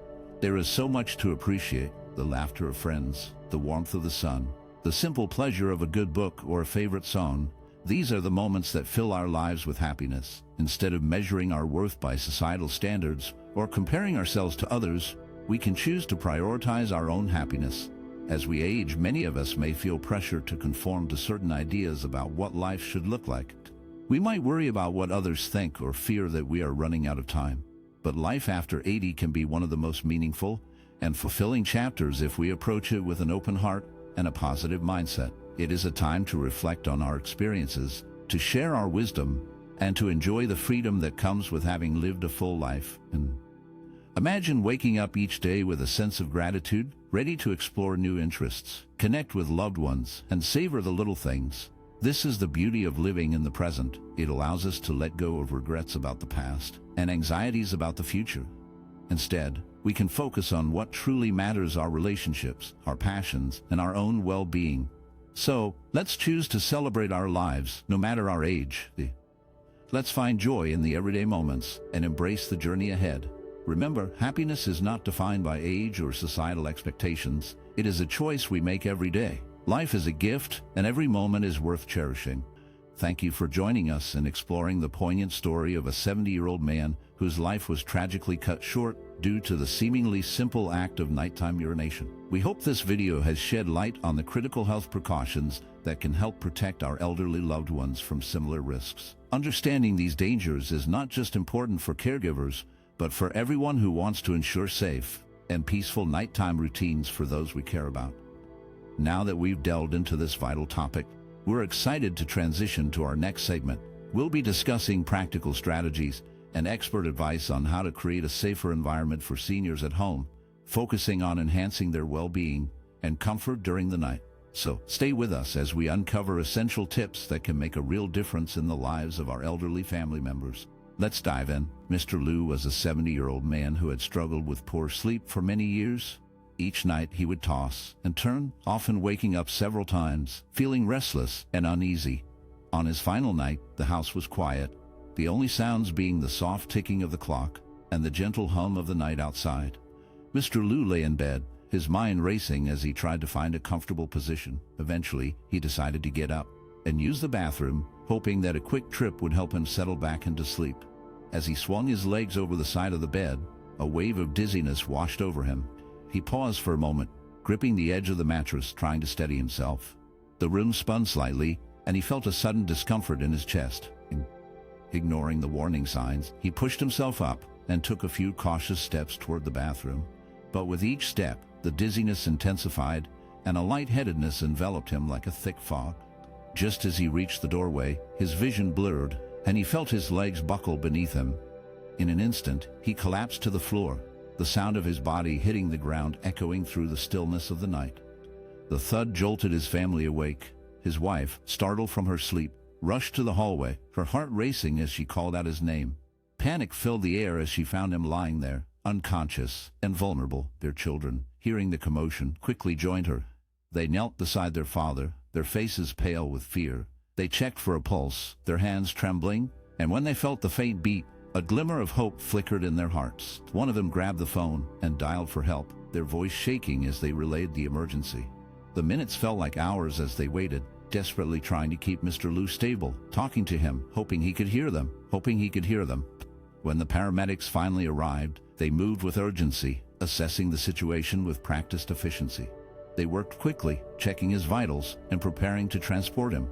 there is so much to appreciate: the laughter of friends, the warmth of the sun, the simple pleasure of a good book or a favorite song. These are the moments that fill our lives with happiness. Instead of measuring our worth by societal standards or comparing ourselves to others, we can choose to prioritize our own happiness. As we age, many of us may feel pressure to conform to certain ideas about what life should look like. We might worry about what others think or fear that we are running out of time. But life after 80 can be one of the most meaningful and fulfilling chapters if we approach it with an open heart and a positive mindset. It is a time to reflect on our experiences, to share our wisdom, and to enjoy the freedom that comes with having lived a full life. And imagine waking up each day with a sense of gratitude, ready to explore new interests, connect with loved ones, and savor the little things. This is the beauty of living in the present. It allows us to let go of regrets about the past and anxieties about the future. Instead, we can focus on what truly matters: our relationships, our passions, and our own well-being. So, let's choose to celebrate our lives, no matter our age. Let's find joy in the everyday moments and embrace the journey ahead. Remember, happiness is not defined by age or societal expectations. It is a choice we make every day. Life is a gift, and every moment is worth cherishing. Thank you for joining us in exploring the poignant story of a 70-year-old man whose life was tragically cut short due to the seemingly simple act of nighttime urination. We hope this video has shed light on the critical health precautions that can help protect our elderly loved ones from similar risks. Understanding these dangers is not just important for caregivers, but for everyone who wants to ensure safe and peaceful nighttime routines for those we care about. Now that we've delved into this vital topic, we're excited to transition to our next segment. We'll be discussing practical strategies and expert advice on how to create a safer environment for seniors at home, focusing on enhancing their well-being and comfort during the night. So, stay with us as we uncover essential tips that can make a real difference in the lives of our elderly family members. Let's dive in. Mr. Liu was a 70-year-old man who had struggled with poor sleep for many years. Each night he would toss and turn, often waking up several times, feeling restless and uneasy. On his final night, the house was quiet, the only sounds being the soft ticking of the clock and the gentle hum of the night outside. Mr. Liu lay in bed, his mind racing as he tried to find a comfortable position. Eventually, he decided to get up and use the bathroom, hoping that a quick trip would help him settle back into sleep. As he swung his legs over the side of the bed, a wave of dizziness washed over him. He paused for a moment, gripping the edge of the mattress, trying to steady himself. The room spun slightly, and he felt a sudden discomfort in his chest. Ignoring the warning signs, he pushed himself up and took a few cautious steps toward the bathroom. But with each step, the dizziness intensified, and a lightheadedness enveloped him like a thick fog. Just as he reached the doorway, his vision blurred, and he felt his legs buckle beneath him. In an instant, he collapsed to the floor, the sound of his body hitting the ground echoing through the stillness of the night. The thud jolted his family awake. His wife, startled from her sleep, rushed to the hallway, her heart racing as she called out his name. Panic filled the air as she found him lying there, unconscious and vulnerable. Their children, hearing the commotion, quickly joined her. They knelt beside their father, their faces pale with fear. They checked for a pulse, their hands trembling, and when they felt the faint beat, a glimmer of hope flickered in their hearts. One of them grabbed the phone and dialed for help, their voice shaking as they relayed the emergency. The minutes felt like hours as they waited, desperately trying to keep Mr. Liu stable, talking to him, hoping he could hear them. When the paramedics finally arrived, they moved with urgency, assessing the situation with practiced efficiency. They worked quickly, checking his vitals and preparing to transport him.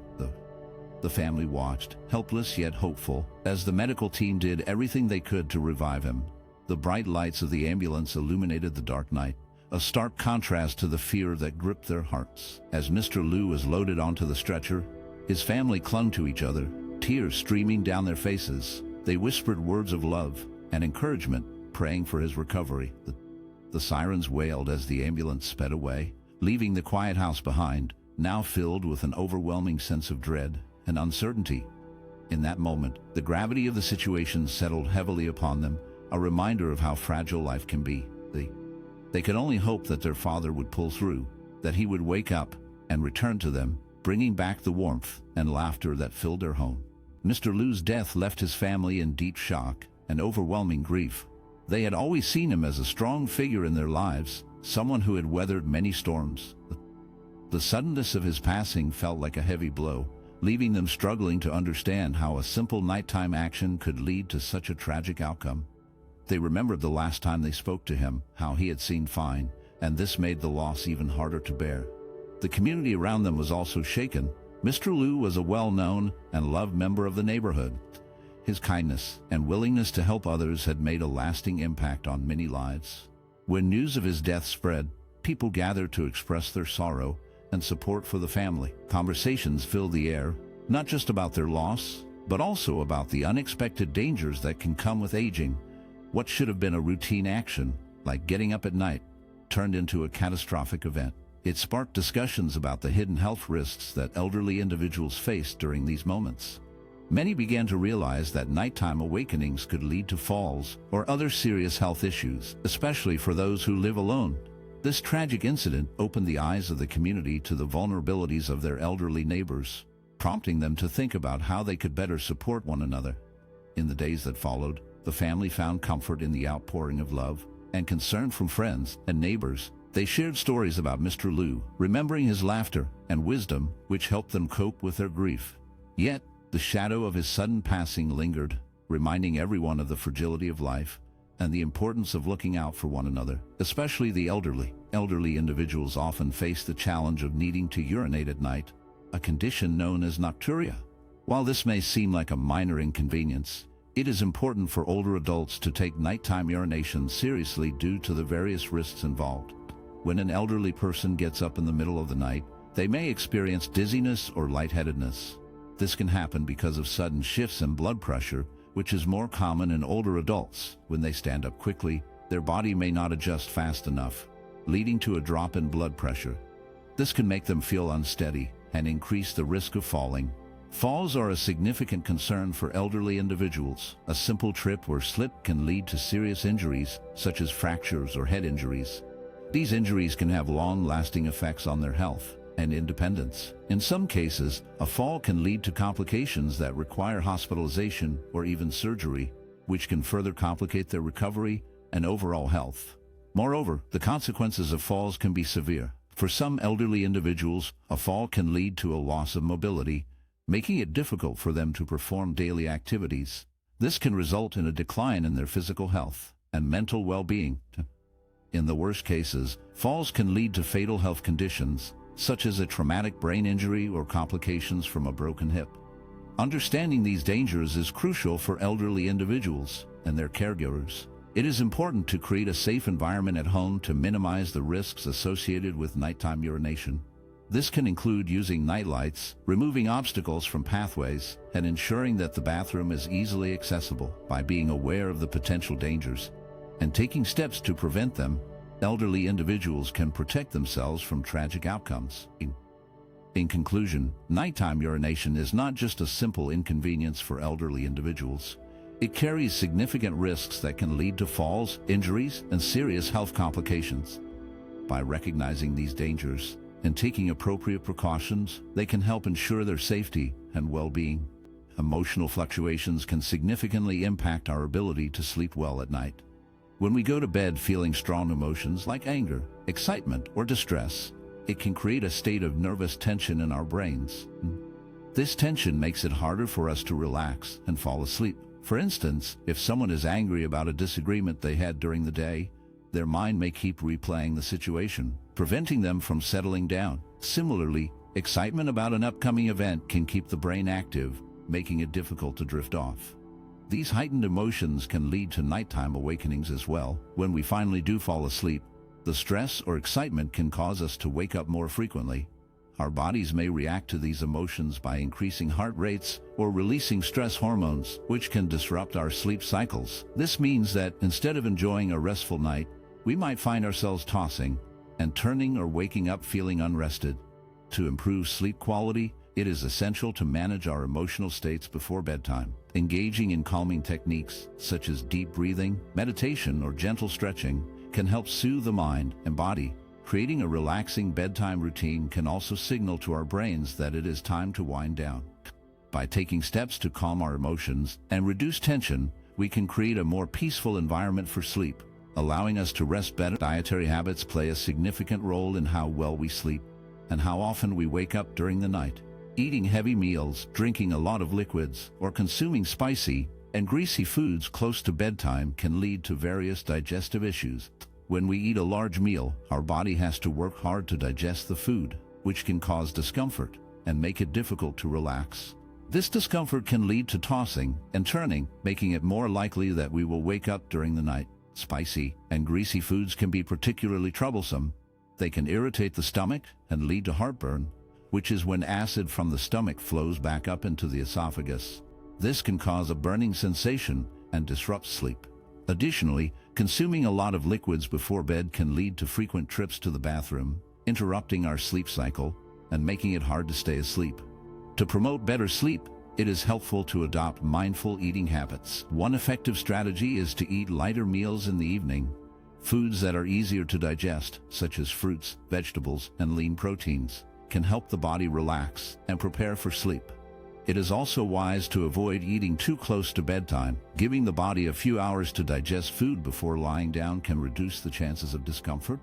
The family watched, helpless yet hopeful, as the medical team did everything they could to revive him. The bright lights of the ambulance illuminated the dark night, a stark contrast to the fear that gripped their hearts. As Mr. Liu was loaded onto the stretcher, his family clung to each other, tears streaming down their faces. They whispered words of love and encouragement, praying for his recovery. The sirens wailed as the ambulance sped away, leaving the quiet house behind, now filled with an overwhelming sense of dread and uncertainty. In that moment, the gravity of the situation settled heavily upon them, a reminder of how fragile life can be. They could only hope that their father would pull through, that he would wake up and return to them, bringing back the warmth and laughter that filled their home. Mr. Liu's death left his family in deep shock and overwhelming grief. They had always seen him as a strong figure in their lives, someone who had weathered many storms. The suddenness of his passing felt like a heavy blow, leaving them struggling to understand how a simple nighttime action could lead to such a tragic outcome. They remembered the last time they spoke to him, how he had seemed fine, and this made the loss even harder to bear. The community around them was also shaken. Mr. Liu was a well-known and loved member of the neighborhood. His kindness and willingness to help others had made a lasting impact on many lives. When news of his death spread, people gathered to express their sorrow and support for the family. Conversations filled the air, not just about their loss, but also about the unexpected dangers that can come with aging. What should have been a routine action, like getting up at night, turned into a catastrophic event. It sparked discussions about the hidden health risks that elderly individuals face during these moments. Many began to realize that nighttime awakenings could lead to falls or other serious health issues, especially for those who live alone. This tragic incident opened the eyes of the community to the vulnerabilities of their elderly neighbors, prompting them to think about how they could better support one another. In the days that followed, the family found comfort in the outpouring of love and concern from friends and neighbors. They shared stories about Mr. Liu, remembering his laughter and wisdom, which helped them cope with their grief. Yet, the shadow of his sudden passing lingered, reminding everyone of the fragility of life and the importance of looking out for one another, especially the elderly. Elderly individuals often face the challenge of needing to urinate at night, a condition known as nocturia. While this may seem like a minor inconvenience, it is important for older adults to take nighttime urination seriously due to the various risks involved. When an elderly person gets up in the middle of the night, they may experience dizziness or lightheadedness. This can happen because of sudden shifts in blood pressure, which is more common in older adults. When they stand up quickly, their body may not adjust fast enough, leading to a drop in blood pressure. This can make them feel unsteady and increase the risk of falling. Falls are a significant concern for elderly individuals. A simple trip or slip can lead to serious injuries, such as fractures or head injuries. These injuries can have long-lasting effects on their health and independence. In some cases, a fall can lead to complications that require hospitalization or even surgery, which can further complicate their recovery and overall health. Moreover, the consequences of falls can be severe. For some elderly individuals, a fall can lead to a loss of mobility, making it difficult for them to perform daily activities. This can result in a decline in their physical health and mental well-being. In the worst cases, falls can lead to fatal health conditions, such as a traumatic brain injury or complications from a broken hip. Understanding these dangers is crucial for elderly individuals and their caregivers. It is important to create a safe environment at home to minimize the risks associated with nighttime urination. This can include using nightlights, removing obstacles from pathways, and ensuring that the bathroom is easily accessible. By being aware of the potential dangers and taking steps to prevent them, elderly individuals can protect themselves from tragic outcomes. In conclusion, nighttime urination is not just a simple inconvenience for elderly individuals. It carries significant risks that can lead to falls, injuries, and serious health complications. By recognizing these dangers and taking appropriate precautions, they can help ensure their safety and well-being. Emotional fluctuations can significantly impact our ability to sleep well at night. When we go to bed feeling strong emotions like anger, excitement, or distress, it can create a state of nervous tension in our brains. This tension makes it harder for us to relax and fall asleep. For instance, if someone is angry about a disagreement they had during the day, their mind may keep replaying the situation, preventing them from settling down. Similarly, Excitement about an upcoming event can keep the brain active, making it difficult to drift off. These heightened emotions can lead to nighttime awakenings as well. When we finally do fall asleep, the stress or excitement can cause us to wake up more frequently. Our bodies may react to these emotions by increasing heart rates or releasing stress hormones, which can disrupt our sleep cycles. This means that instead of enjoying a restful night, we might find ourselves tossing and turning or waking up feeling unrested. To improve sleep quality, it is essential to manage our emotional states before bedtime. Engaging in calming techniques, such as deep breathing, meditation, or gentle stretching, can help soothe the mind and body. Creating a relaxing bedtime routine can also signal to our brains that it is time to wind down. By taking steps to calm our emotions and reduce tension, we can create a more peaceful environment for sleep, allowing us to rest better. Dietary habits play a significant role in how well we sleep and how often we wake up during the night. Eating heavy meals, drinking a lot of liquids, or consuming spicy and greasy foods close to bedtime can lead to various digestive issues. When we eat a large meal, our body has to work hard to digest the food, which can cause discomfort and make it difficult to relax. This discomfort can lead to tossing and turning, making it more likely that we will wake up during the night. Spicy and greasy foods can be particularly troublesome. They can irritate the stomach and lead to heartburn, which is when acid from the stomach flows back up into the esophagus. This can cause a burning sensation and disrupt sleep. Additionally, consuming a lot of liquids before bed can lead to frequent trips to the bathroom, interrupting our sleep cycle and making it hard to stay asleep. To promote better sleep, it is helpful to adopt mindful eating habits. One effective strategy is to eat lighter meals in the evening. Foods that are easier to digest, such as fruits, vegetables, and lean proteins, can help the body relax and prepare for sleep. It is also wise to avoid eating too close to bedtime. Giving the body a few hours to digest food before lying down can reduce the chances of discomfort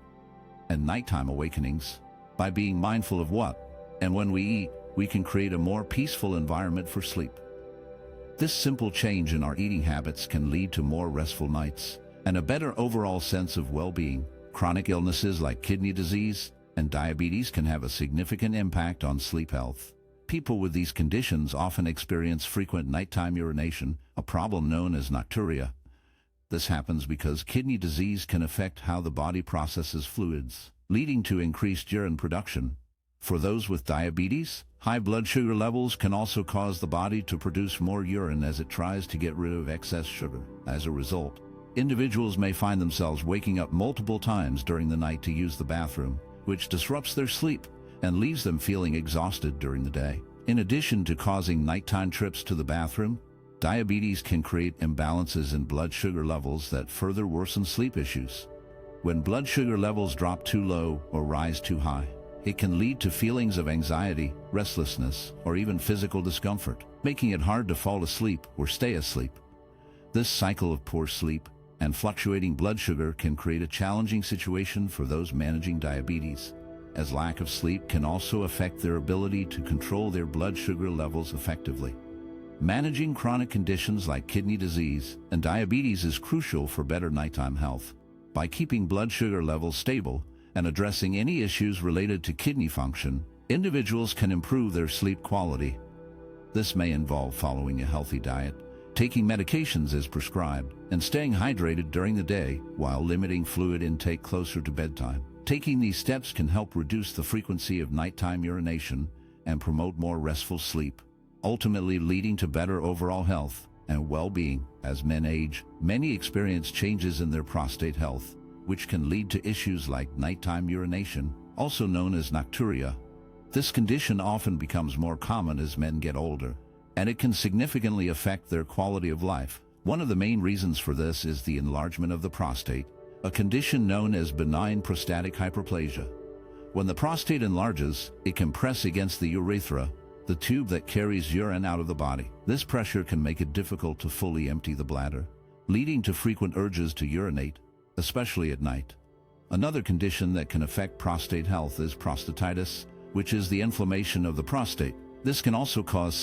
and nighttime awakenings. By being mindful of what and when we eat, we can create a more peaceful environment for sleep. This simple change in our eating habits can lead to more restful nights and a better overall sense of well-being. Chronic illnesses like kidney disease and diabetes can have a significant impact on sleep health. People with these conditions often experience frequent nighttime urination, a problem known as nocturia. This happens because kidney disease can affect how the body processes fluids, leading to increased urine production. For those with diabetes, high blood sugar levels can also cause the body to produce more urine as it tries to get rid of excess sugar. As a result, individuals may find themselves waking up multiple times during the night to use the bathroom, which disrupts their sleep and leaves them feeling exhausted during the day. In addition to causing nighttime trips to the bathroom, diabetes can create imbalances in blood sugar levels that further worsen sleep issues. When blood sugar levels drop too low or rise too high, it can lead to feelings of anxiety, restlessness, or even physical discomfort, making it hard to fall asleep or stay asleep. This cycle of poor sleep and fluctuating blood sugar can create a challenging situation for those managing diabetes, as lack of sleep can also affect their ability to control their blood sugar levels effectively. Managing chronic conditions like kidney disease and diabetes is crucial for better nighttime health. By keeping blood sugar levels stable and addressing any issues related to kidney function, individuals can improve their sleep quality. This may involve following a healthy diet, taking medications as prescribed, and staying hydrated during the day while limiting fluid intake closer to bedtime. Taking these steps can help reduce the frequency of nighttime urination and promote more restful sleep, ultimately leading to better overall health and well-being. As men age, many experience changes in their prostate health, which can lead to issues like nighttime urination, also known as nocturia. This condition often becomes more common as men get older, and it can significantly affect their quality of life. One of the main reasons for this is the enlargement of the prostate, a condition known as benign prostatic hyperplasia. When the prostate enlarges, it can press against the urethra, the tube that carries urine out of the body. This pressure can make it difficult to fully empty the bladder, leading to frequent urges to urinate, especially at night. Another condition that can affect prostate health is prostatitis, which is the inflammation of the prostate. This can also cause